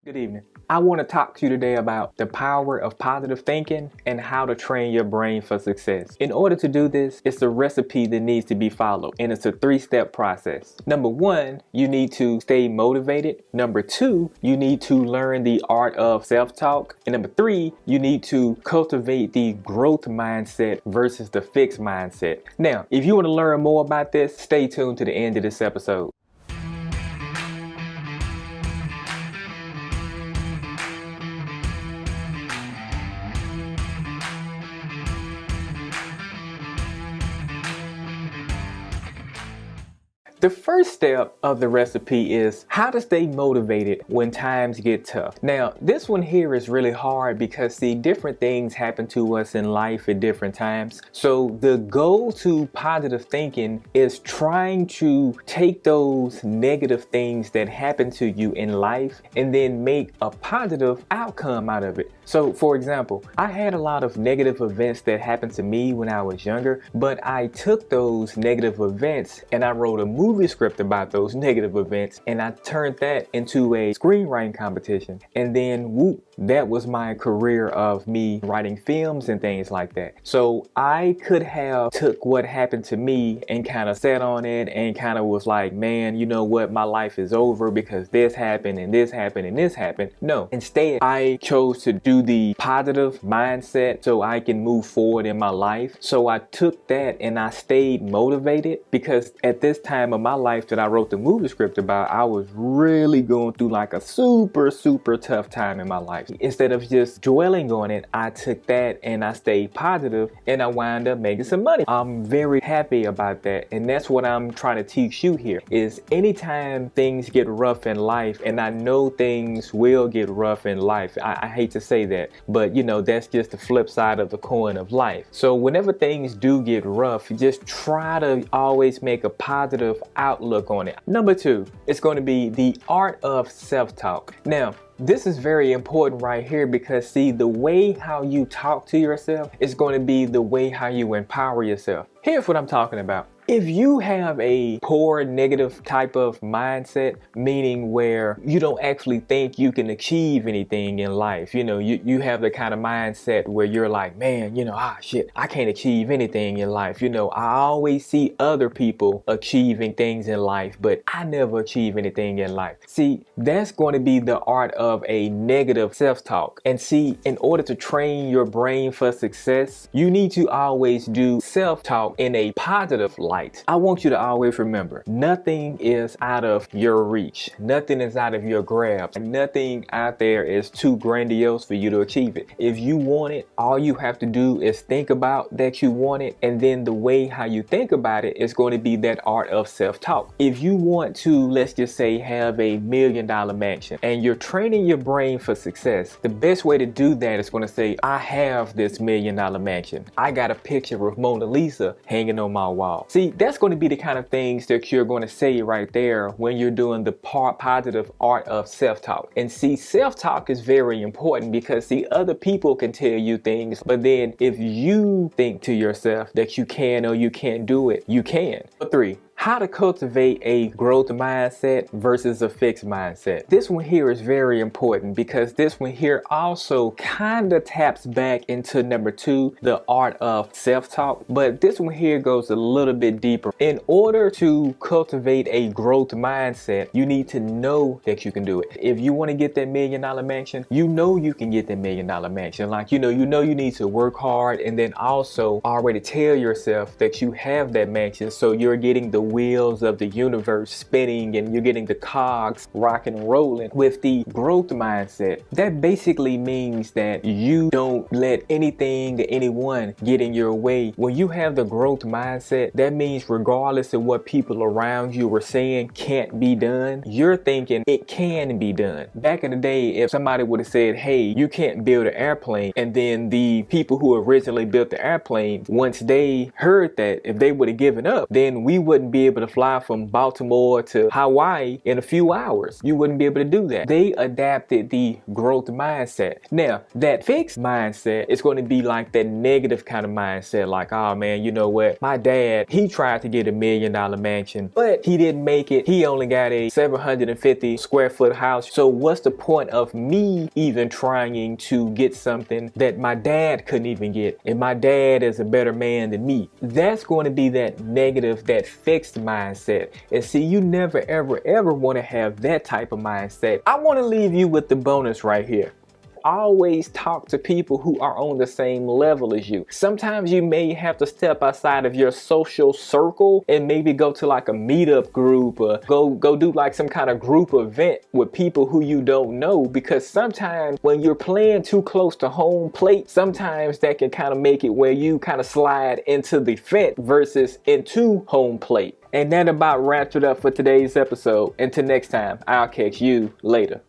Good evening. I want to talk to you today about the power of positive thinking and how to train your brain for success. In order to do this, it's a recipe that needs to be followed, and it's a 3-step process. Number 1, you need to stay motivated. Number 2, you need to learn the art of self-talk. And number 3, you need to cultivate the growth mindset versus the fixed mindset. Now, if you want to learn more about this, stay tuned to the end of this episode. The first step of the recipe is how to stay motivated when times get tough. Now, this one here is really hard because see, different things happen to us in life at different times. So the goal to positive thinking is trying to take those negative things that happen to you in life and then make a positive outcome out of it. So for example, I had a lot of negative events that happened to me when I was younger, but I took those negative events and I wrote a movie script about those negative events, and I turned that into a screenwriting competition, and then whoop, that was my career of me writing films and things like that. So I could have took what happened to me and kind of sat on it and kind of was like, man, you know what, my life is over because this happened and this happened and this happened. No, instead I chose to do the positive mindset so I can move forward in my life. So I took that and I stayed motivated because at this time of my life that I wrote the movie script about, I was really going through like a super tough time in my life. Instead of just dwelling on it, I took that and I stayed positive and I wound up making some money. I'm very happy about that, and that's what I'm trying to teach you here is anytime things get rough in life, and I know things will get rough in life, I hate to say that, but you know, that's just the flip side of the coin of life. So whenever things do get rough, just try to always make a positive outlook on it. Number 2, it's going to be the art of self-talk. Now, this is very important right here because see, the way how you talk to yourself is going to be the way how you empower yourself. Here's what I'm talking about. If you have a poor negative type of mindset, meaning where you don't actually think you can achieve anything in life, you know, you have the kind of mindset where you're like, man, you know, shit, I can't achieve anything in life. You know, I always see other people achieving things in life, but I never achieve anything in life. See, that's going to be the art of a negative self-talk. And see, in order to train your brain for success, you need to always do self-talk in a positive light. I want you to always remember, nothing is out of your reach. Nothing is out of your grasp. Nothing out there is too grandiose for you to achieve it. If you want it, all you have to do is think about that you want it, and then the way how you think about it is going to be that art of self-talk. If you want to, let's just say, have $1 million mansion and you're training your brain for success, the best way to do that is going to say, I have this $1 million mansion. I got a picture of Mona Lisa hanging on my wall. See, that's going to be the kind of things that you're going to say right there when you're doing the positive art of self-talk. And see, self-talk is very important because see, other people can tell you things, but then if you think to yourself that you can or you can't do it, you can. Number 3, how to cultivate a growth mindset versus a fixed mindset. This one here is very important because this one here also kind of taps back into number 2, the art of self-talk, but this one here goes a little bit deeper. In order to cultivate a growth mindset, you need to know that you can do it. If you want to get that $1 million mansion, you know you can get that $1 million mansion. Like, you know you need to work hard and then also already tell yourself that you have that mansion, so you're getting the wheels of the universe spinning and you're getting the cogs rocking and rolling with the growth mindset. That basically means that you don't let anything or anyone get in your way. When you have the growth mindset, that means regardless of what people around you were saying can't be done, you're thinking it can be done. Back in the day, if somebody would have said, hey, you can't build an airplane, and then the people who originally built the airplane, once they heard that, if they would have given up, then we wouldn't be be able to fly from Baltimore to Hawaii in a few hours. You wouldn't be able to do that. They adapted the growth mindset. Now, that fixed mindset is going to be like that negative kind of mindset, like, oh man, you know what? My dad, he tried to get $1 million mansion, but he didn't make it. He only got a 750 square foot house. So what's the point of me even trying to get something that my dad couldn't even get? And my dad is a better man than me. That's going to be that negative, that fixed mindset. And see, you never, ever want to have that type of mindset. I want to leave you with the bonus right here. Always talk to people who are on the same level as you. Sometimes you may have to step outside of your social circle and maybe go to like a meetup group or go do like some kind of group event with people who you don't know, because sometimes when you're playing too close to home plate, sometimes that can kind of make it where you kind of slide into the fence versus into home plate. And that about wraps it up for today's episode. Until next time, I'll catch you later.